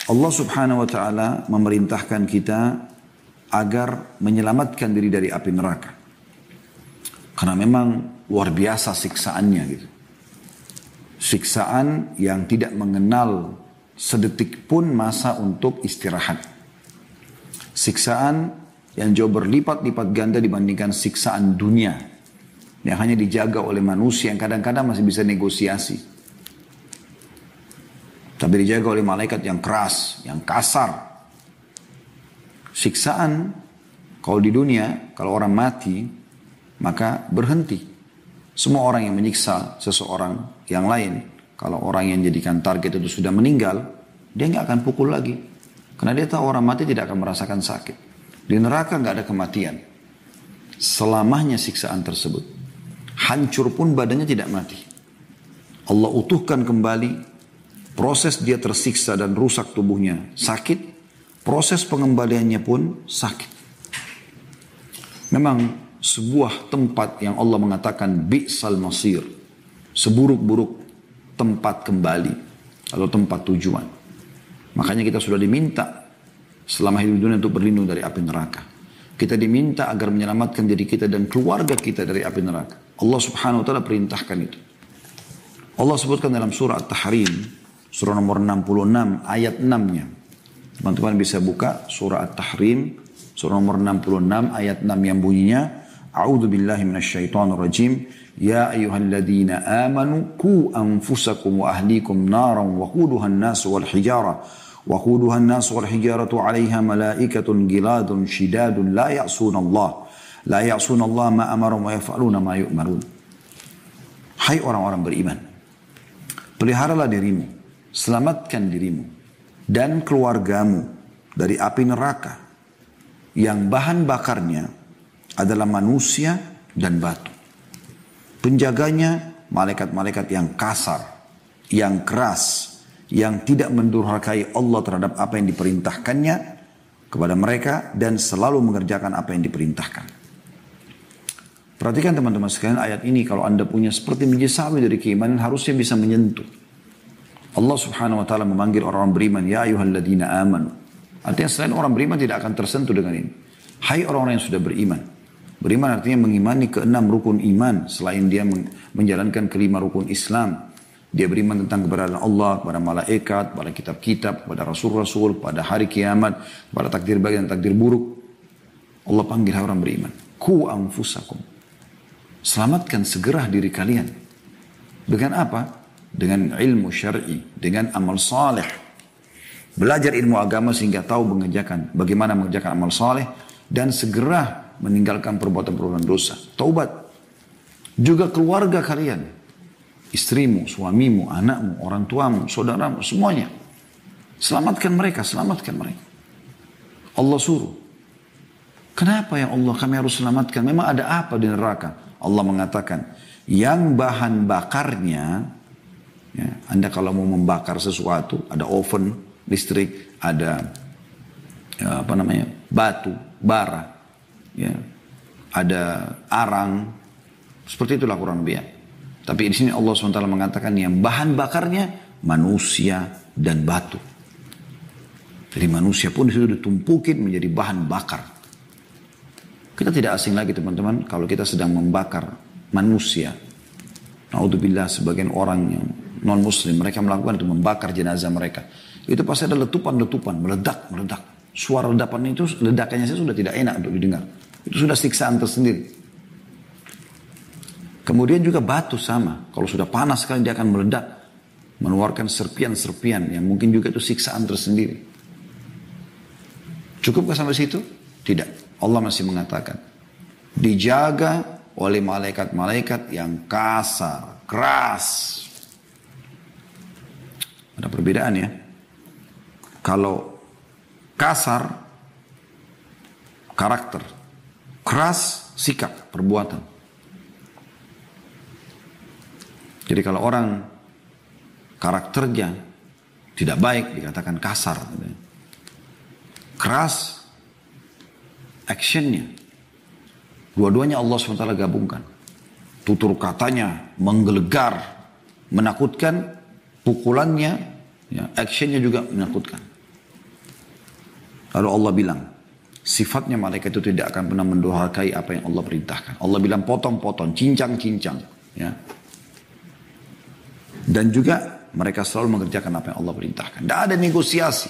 Allah subhanahu wa ta'ala memerintahkan kita agar menyelamatkan diri dari api neraka. Karena memang luar biasa siksaannya gitu. Siksaan yang tidak mengenal sedetik pun masa untuk istirahat. Siksaan yang jauh berlipat-lipat ganda dibandingkan siksaan dunia. Yang hanya dijaga oleh manusia yang kadang-kadang masih bisa negosiasi. Tapi dijaga oleh malaikat yang keras, yang kasar. Siksaan, kalau di dunia, kalau orang mati, maka berhenti. Semua orang yang menyiksa seseorang yang lain, kalau orang yang jadikan target itu sudah meninggal, dia nggak akan pukul lagi. Karena dia tahu orang mati tidak akan merasakan sakit. Di neraka nggak ada kematian. Selamanya siksaan tersebut. Hancur pun badannya tidak mati. Allah utuhkan kembali. Proses dia tersiksa dan rusak tubuhnya sakit. Proses pengembaliannya pun sakit. Memang sebuah tempat yang Allah mengatakan bi'sal masir. Seburuk-buruk tempat kembali. Atau tempat tujuan. Makanya kita sudah diminta selama hidup dunia untuk berlindung dari api neraka. Kita diminta agar menyelamatkan diri kita dan keluarga kita dari api neraka. Allah subhanahu wa ta'ala perintahkan itu. Allah sebutkan dalam surah At-Tahrim, surah nomor 66, ayat 6-nya. Teman-teman bisa buka surah At-Tahrim, surah nomor 66, ayat 6 yang bunyinya, A'udzu billahi minasyaitonir rajim, ya ayyuhalladzina amanu qu anfusakum wa ahlikum naran waquduha an-nas wal hijara waquduha an-nas wal hijaratu 'alaiha malaikatun giladun shidadun la ya'suna Allah ma amarum wa yaf'aluna ma yu'marun. Hai orang-orang beriman, peliharalah dirimu, selamatkan dirimu dan keluargamu dari api neraka yang bahan bakarnya adalah manusia dan batu. Penjaganya malaikat-malaikat yang kasar, yang keras, yang tidak mendurhakai Allah terhadap apa yang diperintahkannya kepada mereka dan selalu mengerjakan apa yang diperintahkan. Perhatikan teman-teman sekalian ayat ini, kalau anda punya seperti biji sawi dari keimanan harusnya bisa menyentuh. Allah subhanahu wa ta'ala memanggil orang-orang beriman, ya ayyuhalladzina amanu. Artinya selain orang beriman tidak akan tersentuh dengan ini. Hai orang-orang yang sudah beriman. Beriman artinya mengimani keenam rukun iman selain dia menjalankan kelima rukun Islam. Dia beriman tentang keberadaan Allah, kepada malaikat, pada kitab-kitab, kepada rasul-rasul, pada hari kiamat, pada takdir baik dan takdir buruk. Allah panggil orang beriman. Ku anfusakum. Selamatkan segera diri kalian. Dengan apa? Dengan ilmu syar'i, dengan amal saleh. Belajar ilmu agama sehingga tahu bagaimana mengerjakan amal saleh dan segera meninggalkan perbuatan-perbuatan dosa. Taubat. Juga keluarga kalian. Istrimu, suamimu, anakmu, orang tuamu, saudaramu, semuanya. Selamatkan mereka, selamatkan mereka. Allah suruh. Kenapa ya Allah kami harus selamatkan? Memang ada apa di neraka? Allah mengatakan, yang bahan bakarnya, ya, anda kalau mau membakar sesuatu, ada oven, listrik, ada batu, bara, ya, ada arang, seperti itulah kurang lebih. Tapi di sini Allah SWT mengatakan yang bahan bakarnya manusia dan batu. Jadi manusia pun disitu ditumpukin menjadi bahan bakar. Kita tidak asing lagi teman-teman kalau kita sedang membakar manusia. Naudzubillah, sebagian orang yang non muslim mereka melakukan itu, membakar jenazah mereka. Itu pasti ada letupan-letupan, meledak. Suara ledakan itu, ledakannya sudah tidak enak untuk didengar. Itu sudah siksaan tersendiri. Kemudian juga batu sama. Kalau sudah panas sekali dia akan meledak. Mengeluarkan serpian-serpian yang mungkin juga itu siksaan tersendiri. Cukupkah sampai situ? Tidak. Allah masih mengatakan. Dijaga oleh malaikat-malaikat yang kasar, keras. Ada perbedaan ya. Kalau kasar, karakter. Keras, sikap, perbuatan. Jadi kalau orang karakternya tidak baik dikatakan kasar. Keras, actionnya. Dua-duanya Allah SWT gabungkan. Tutur katanya menggelegar, menakutkan, pukulannya, ya, actionnya juga menakutkan. Lalu Allah bilang, sifatnya malaikat itu tidak akan pernah mendurhakai apa yang Allah perintahkan. Allah bilang potong-potong, cincang-cincang. Ya. Dan juga mereka selalu mengerjakan apa yang Allah perintahkan. Tidak ada negosiasi.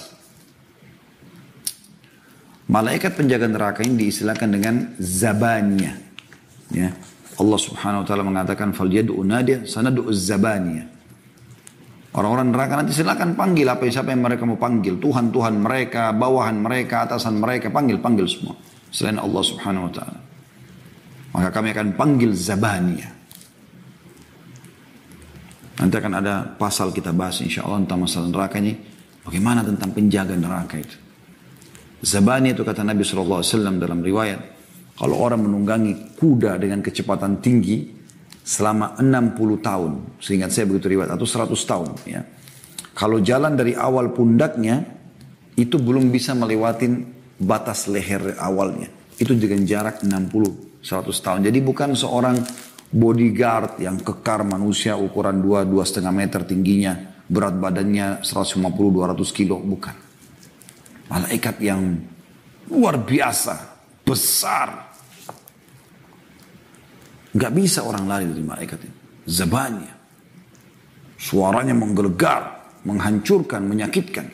Malaikat penjaga neraka ini diistilahkan dengan zabaniya. Ya. Allah subhanahu wa ta'ala mengatakan, فَلْيَدُعُ نَادِيَ سَنَدُعُ الزَّبَانِيَ. Orang-orang neraka nanti silakan panggil siapa yang mereka mau panggil. Tuhan-Tuhan mereka, bawahan mereka, atasan mereka. Panggil semua. Selain Allah subhanahu wa ta'ala. Maka kami akan panggil zabaniya. Nanti akan ada pasal kita bahas insya Allah tentang masalah neraka ini. Bagaimana tentang penjaga neraka itu. Zabani itu kata Nabi SAW dalam riwayat. Kalau orang menunggangi kuda dengan kecepatan tinggi selama 60 tahun. Seingat saya begitu riwayat. Atau 100 tahun. Ya. Kalau jalan dari awal pundaknya itu belum bisa melewatin batas leher awalnya. Itu dengan jarak 60-100 tahun. Jadi bukan seorang bodyguard yang kekar manusia ukuran 2,5 meter tingginya. Berat badannya 150-200 kilo. Bukan. Malaikat yang luar biasa. Besar. Gak bisa orang lari dari malaikat ini. Zabanya. Suaranya menggelegar. Menghancurkan, menyakitkan.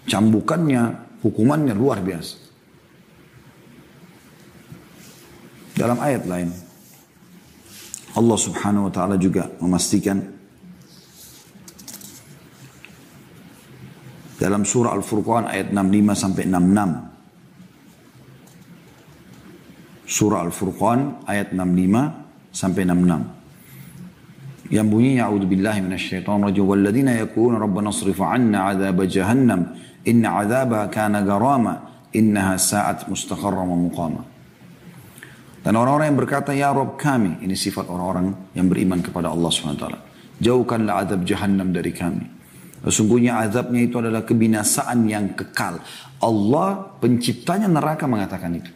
Cambukannya, hukumannya luar biasa. Dalam ayat lain. Allah subhanahu wa ta'ala juga memastikan. Dalam surah Al-Furqan ayat 65-66. Surah Al-Furqan ayat 65-66. Yang bunyinya a'udzubillahi minasyaitonir rajim walladzina yaquluna rabbana shrif 'anna 'adzab jahannam inna 'adzabaha kana gharama innaha sa'at mustaqarran wa muqama. Dan orang-orang yang berkata ya Rabb kami, ini sifat orang-orang yang beriman kepada Allah SWT. Jauhkanlah azab jahannam dari kami. Sesungguhnya azabnya itu adalah kebinasaan yang kekal. Allah penciptanya neraka mengatakan itu.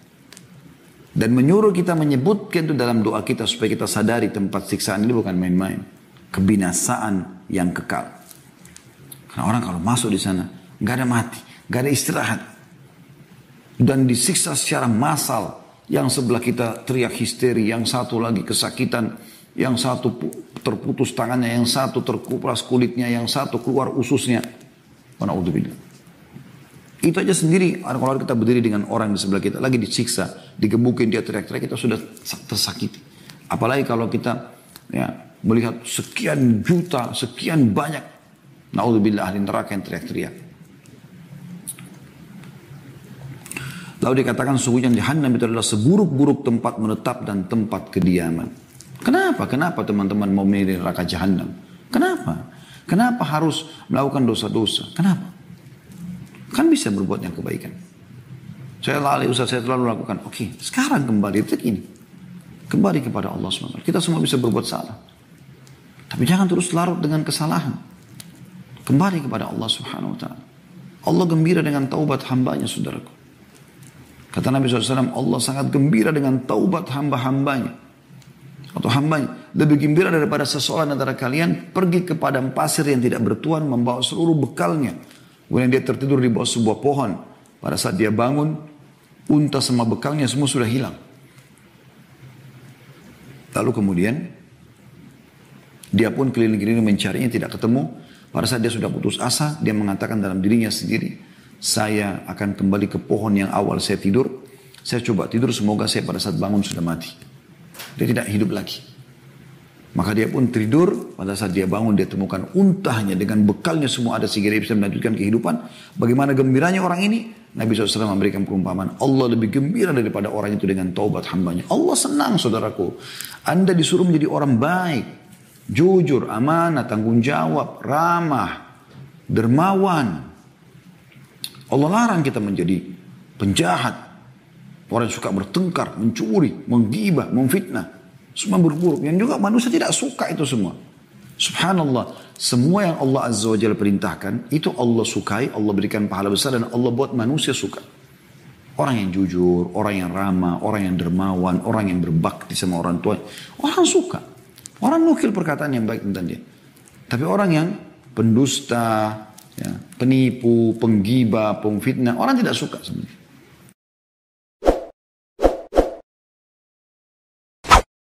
Dan menyuruh kita menyebutkan itu dalam doa kita supaya kita sadari tempat siksaan ini bukan main-main. Kebinasaan yang kekal. Karena orang kalau masuk di sana nggak ada mati, nggak ada istirahat, dan disiksa secara massal. Yang sebelah kita teriak histeri, yang satu lagi kesakitan, yang satu terputus tangannya, yang satu terkupas kulitnya, yang satu keluar ususnya. Wanaudzubillah. Itu aja sendiri, kalau kita berdiri dengan orang di sebelah kita, lagi disiksa, digebukin, dia teriak-teriak, kita sudah tersakiti. Apalagi kalau kita ya, melihat sekian juta, sekian banyak, naudzubillah ahli neraka yang teriak-teriak. Lalu dikatakan sesungguhnya Jahannam itu adalah seburuk-buruk tempat menetap dan tempat kediaman. Kenapa? Kenapa teman-teman mau memilih neraka Jahannam? Kenapa? Kenapa harus melakukan dosa-dosa? Kenapa? Kan bisa berbuat yang kebaikan. Saya selalu lakukan. Oke, sekarang kembali detik ini. Kembali kepada Allah SWT. Kita semua bisa berbuat salah. Tapi jangan terus larut dengan kesalahan. Kembali kepada Allah Subhanahu Wa Taala. Allah gembira dengan taubat hambanya, saudaraku. Kata Nabi SAW, Allah sangat gembira dengan taubat hamba-hambanya. Atau hambanya. Lebih gembira daripada seseorang antara kalian pergi ke padang pasir yang tidak bertuan membawa seluruh bekalnya. Kemudian dia tertidur di bawah sebuah pohon. Pada saat dia bangun, unta sama bekalnya semua sudah hilang. Lalu kemudian, dia pun keliling-keliling mencarinya tidak ketemu. Pada saat dia sudah putus asa, dia mengatakan dalam dirinya sendiri, saya akan kembali ke pohon yang awal saya tidur. Saya coba tidur, semoga saya pada saat bangun sudah mati. Dia tidak hidup lagi. Maka dia pun tidur, pada saat dia bangun dia temukan untahnya dengan bekalnya semua ada sehingga dia bisa melanjutkan kehidupan. Bagaimana gembiranya orang ini? Nabi SAW memberikan perumpamaan. Allah lebih gembira daripada orang itu dengan taubat hambanya. Allah senang saudaraku. Anda disuruh menjadi orang baik. Jujur, amanah, tanggung jawab, ramah, dermawan. Allah larang kita menjadi penjahat. Orang yang suka bertengkar, mencuri, menggibah, memfitnah. Semua buruk-buruk. Yang juga manusia tidak suka itu semua. Subhanallah. Semua yang Allah Azza wa Jalla perintahkan, itu Allah sukai, Allah berikan pahala besar dan Allah buat manusia suka. Orang yang jujur, orang yang ramah, orang yang dermawan, orang yang berbakti sama orang tua. Orang suka. Orang nukil perkataan yang baik tentang dia. Tapi orang yang pendusta, Ya, penipu, penggibah, pemfitnah, orang tidak suka sebenarnya.